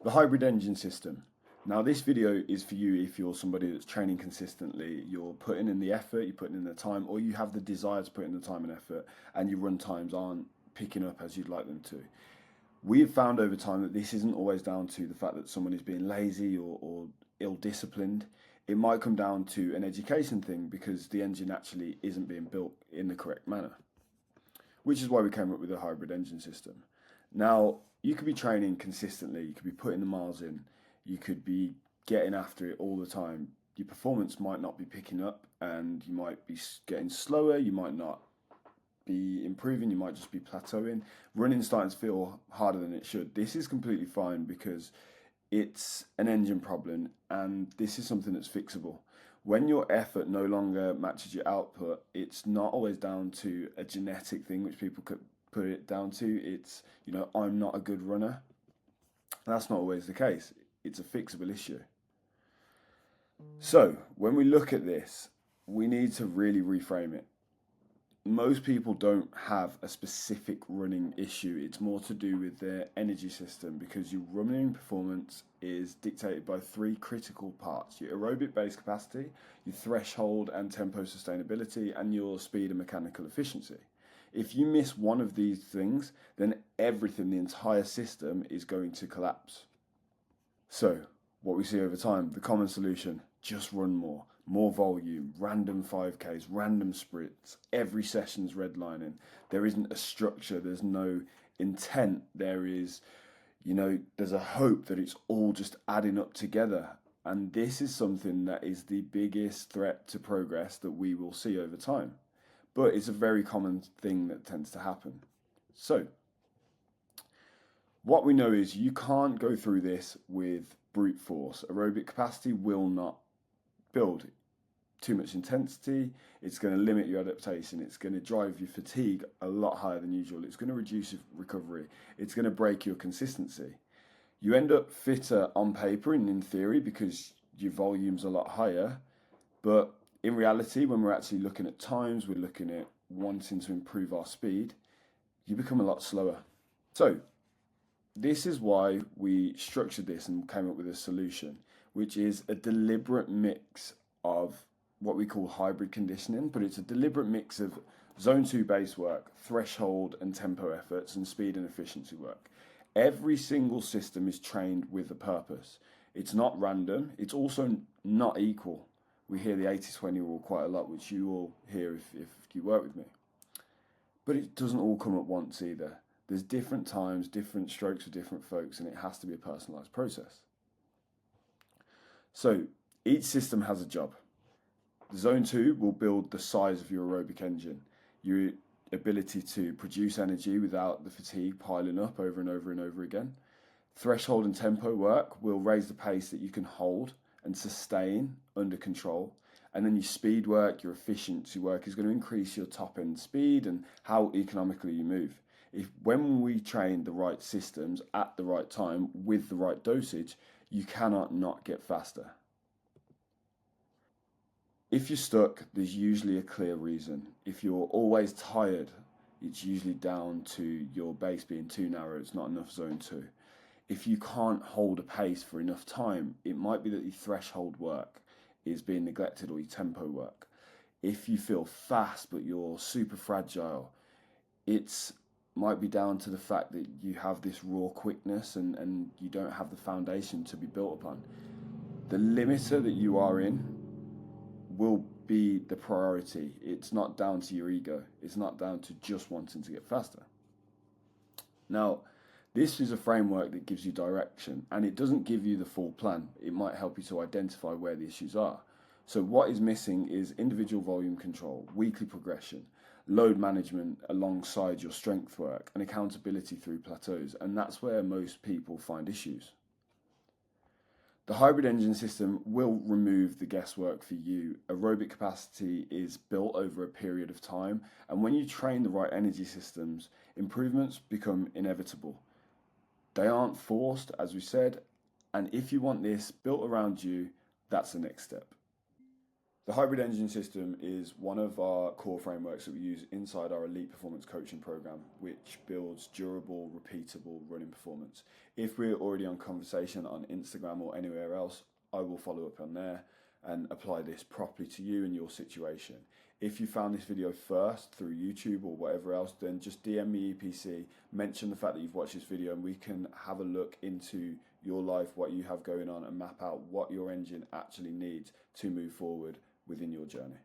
The hybrid engine system. Now this video is for you if you're somebody that's training consistently, you're putting in the effort, you're putting in the time, or you have the desire to put in the time and effort, and your run times aren't picking up as you'd like them to. We have found over time that this isn't always down to the fact that someone is being lazy or ill-disciplined. It might come down to an education thing because the engine actually isn't being built in the correct manner, which is why we came up with a hybrid engine system. Now, you could be training consistently, you could be putting the miles in, you could be getting after it all the time. Your performance might not be picking up and you might be getting slower, you might not be improving, you might just be plateauing. Running starting to feel harder than it should. This is completely fine because it's an engine problem and this is something that's fixable. When your effort no longer matches your output, it's not always down to a genetic thing, which people could put it down to. It's, I'm not a good runner. That's not always the case. It's a fixable issue. So when we look at this, we need to really reframe it. Most people don't have a specific running issue. It's more to do with their energy system because your running performance is dictated by three critical parts: your aerobic base capacity, your threshold and tempo sustainability, and your speed and mechanical efficiency. If you miss one of these things, then everything, the entire system, is going to collapse. So what we see over time, the common solution: just run more volume, random 5Ks, random sprints, every session's redlining. There isn't a structure, there's no intent, there's a hope that it's all just adding up together. And this is something that is the biggest threat to progress that we will see over time. But it's a very common thing that tends to happen. So, what we know is you can't go through this with brute force. Aerobic capacity will not build. Too much intensity, it's going to limit your adaptation, it's going to drive your fatigue a lot higher than usual, it's going to reduce your recovery, it's going to break your consistency. You end up fitter on paper and in theory because your volume's a lot higher, but in reality, when we're actually looking at times, we're looking at wanting to improve our speed, you become a lot slower. So this is why we structured this and came up with a solution, which is a deliberate mix of what we call hybrid conditioning, but it's a deliberate mix of zone 2 base work, threshold and tempo efforts, and speed and efficiency work. Every single system is trained with a purpose. It's not random, it's also not equal. We hear the 80-20 rule quite a lot, which you all hear if you work with me. But it doesn't all come at once either. There's different times, different strokes for different folks, and it has to be a personalised process. So each system has a job. Zone 2 will build the size of your aerobic engine, your ability to produce energy without the fatigue piling up over and over and over again. Threshold and tempo work will raise the pace that you can hold and sustain under control. And then your speed work, your efficiency work is going to increase your top end speed and how economically you move. When we train the right systems at the right time with the right dosage, you cannot not get faster. If you're stuck, there's usually a clear reason. If you're always tired, it's usually down to your base being too narrow, it's not enough zone 2. If you can't hold a pace for enough time, it might be that your threshold work is being neglected or your tempo work. If you feel fast but you're super fragile, it might be down to the fact that you have this raw quickness and you don't have the foundation to be built upon. The limiter that you are in will be the priority. It's not down to your ego. It's not down to just wanting to get faster. Now, this is a framework that gives you direction and it doesn't give you the full plan. It might help you to identify where the issues are. So what is missing is individual volume control, weekly progression, load management alongside your strength work, and accountability through plateaus. And that's where most people find issues. The hybrid engine system will remove the guesswork for you. Aerobic capacity is built over a period of time, and when you train the right energy systems, improvements become inevitable. They aren't forced, as we said, and if you want this built around you, that's the next step. The hybrid engine system is one of our core frameworks that we use inside our elite performance coaching program, which builds durable, repeatable running performance. If we're already on conversation on Instagram or anywhere else, I will follow up on there and apply this properly to you and your situation. If you found this video first through YouTube or whatever else, then just DM me EPC, mention the fact that you've watched this video, and we can have a look into your life, what you have going on, and map out what your engine actually needs to move forward within your journey.